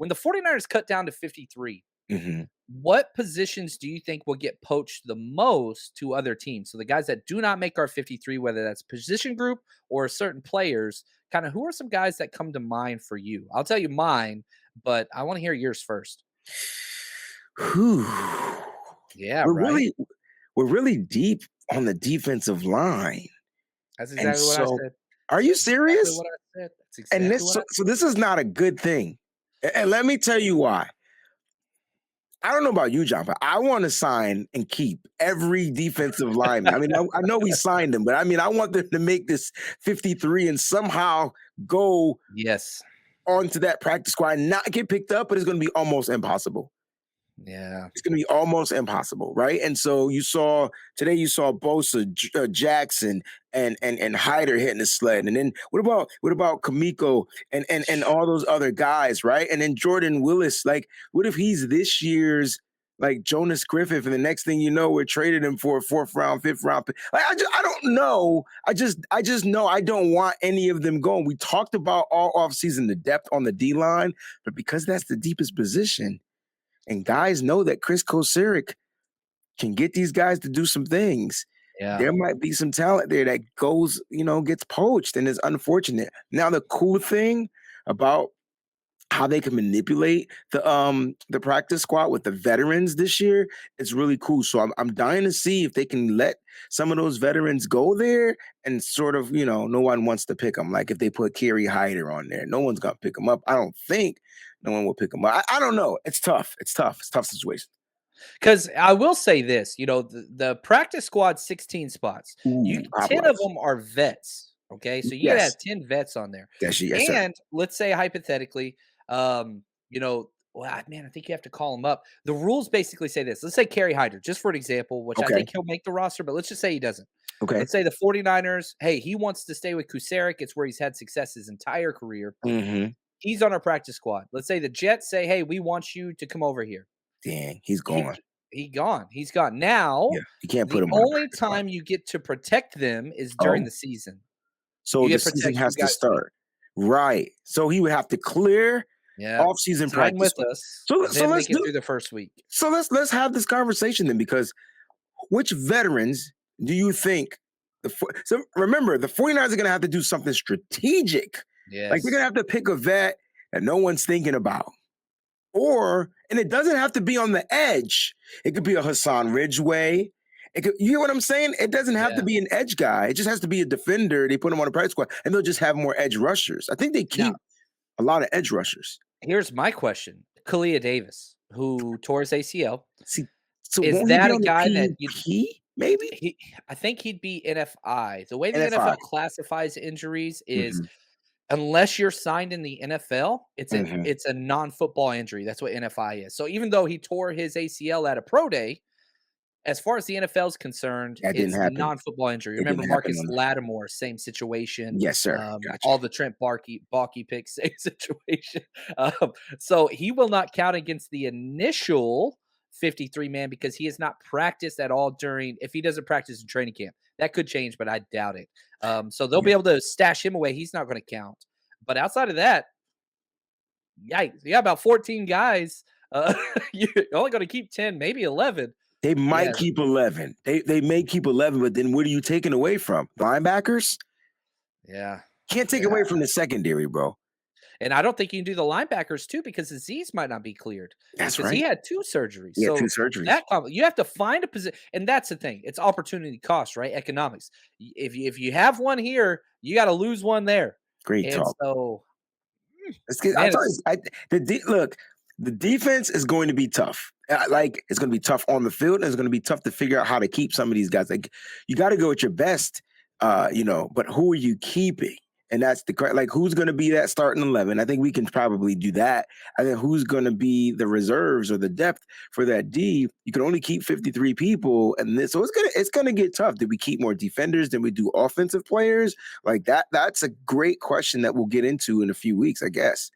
when the 49ers cut down to 53, Mhm. what positions do you think will get poached the most to other teams? So the guys that do not make our 53, whether that's position group or certain players, kind of who are some guys that come to mind for you? I'll tell you mine, but I want to hear yours first. Whew. Yeah, We're right? really we're really deep on the defensive line. That's And exactly what I so said. are you That's exactly serious? what I said. That's And exactly this what I so this is not a good thing. And let me tell you why. I don't know about you, John, but I want to sign and keep every defensive lineman. I mean, I know we signed them, but I mean, I want them to make this 53 and somehow go Yes. onto that practice squad and not get picked up, but it's going to be almost impossible. Yeah. It's going to be almost impossible, right? And so you saw today, you saw Bosa, Jackson, and Hyder hitting the sled, and then what about Kamiko and all those other guys, right? And then Jordan Willis, like, what if he's this year's like Jonas Griffith, and the next thing you know, we're trading him for a fourth round, fifth round pick. Like, I don't know. I just know I don't want any of them going. We talked about all offseason the depth on the D line, but because that's the deepest position. And guys know that Chris Kocurek can get these guys to do some things. Yeah. There might be some talent there that goes, gets poached and is unfortunate. Now, the cool thing about how they can manipulate the practice squad with the veterans this year, it's really cool. So I'm dying to see if they can let some of those veterans go there and sort of, no one wants to pick them. Like if they put Kerry Hyder on there, no one's gonna pick him up. I don't think no one will pick him up. I don't know. It's tough. It's tough. It's a tough situation. Because I will say this, the practice squad 16 spots, Ooh, 10 of Popeye's. them are vets. Okay. So you gotta Yes. have 10 vets on there. Yes, sir. And let's say hypothetically, man, I think you have to call him up. The rules basically say this. Let's say Kerry Hyder, just for an example, which I Okay. think he'll make the roster, but let's just say he doesn't. Okay. Let's say the 49ers, hey, he wants to stay with Kusarek. It's where he's had success his entire career. Mm-hmm. He's on our practice squad. Let's say the Jets say, hey, we want you to come over here. Dang, he's He gone. he gone. He's gone. Now, Yeah. You can't put the him on a only practice squad. time you get to protect them is during Oh. the season. So You the get to season protect you has to guys from start. Right. So he would have to clear yeah. off-season Sign practice. with us, So then let's make it do through the first week. so let's have this conversation then, because which veterans do you think so remember the 49ers are gonna have to do something strategic. Like they're gonna Yes. have to pick a vet that no one's thinking about. And it doesn't have to be on the edge. It could be a Hassan Ridgeway. You hear what I'm saying? It doesn't have to Yeah. be an edge guy. It just has to be a defender. They put him on a practice squad, and they'll just have more edge rushers. I think they Now, keep a lot of edge rushers. here's my question. Kalia Davis, who tore his ACL, See, so is won't he be that a on the guy that you PUP? Maybe he I think he'd be NFI. The way the NFI. NFL classifies injuries is Hmm. unless you're signed in the NFL, it's a Hmm. it's a non-football injury. That's what NFI is. So even though he tore his ACL at a pro day, as far as the NFL is concerned, That didn't it's a happen. non-football injury. It Remember didn't happen Marcus on. Lattimore, same situation. Yes, sir. Gotcha. All the Trent Baalke picks, same situation. So he will not count against the initial 53 man because he has not practiced at all during. If he doesn't practice in training camp, that could change, but I doubt it. So they'll Yeah. be able to stash him away. He's not going to count. But outside of that, yikes! You got about 14 guys. You're only going to keep 10, maybe 11. They Yeah, might keep 11. They may keep 11, but then what are you taking away from? Linebackers? yeah, Can't take yeah. away from the secondary, bro. And I don't think you can do the linebackers too because Azeez might not be cleared That's because he right. had 2 surgeries. He had 2 So surgeries. that you have to find a position, and that's the thing. It's opportunity cost, right? Economics. If you have one here, you got to lose one there. Great And talk. so, Let's get I man, told it's you, look, the defense is going to be tough. Like, it's gonna be tough on the field, and it's gonna be tough to figure out how to keep some of these guys. Like, you gotta go with your best, but who are you keeping? And that's like, who's gonna be that starting 11? I think we can probably do that. I think who's gonna be the reserves or the depth for that D? You can only keep 53 people, and so it's gonna get tough. Did we keep more defenders than we do offensive players? Like that's a great question that we'll get into in a few weeks, I guess.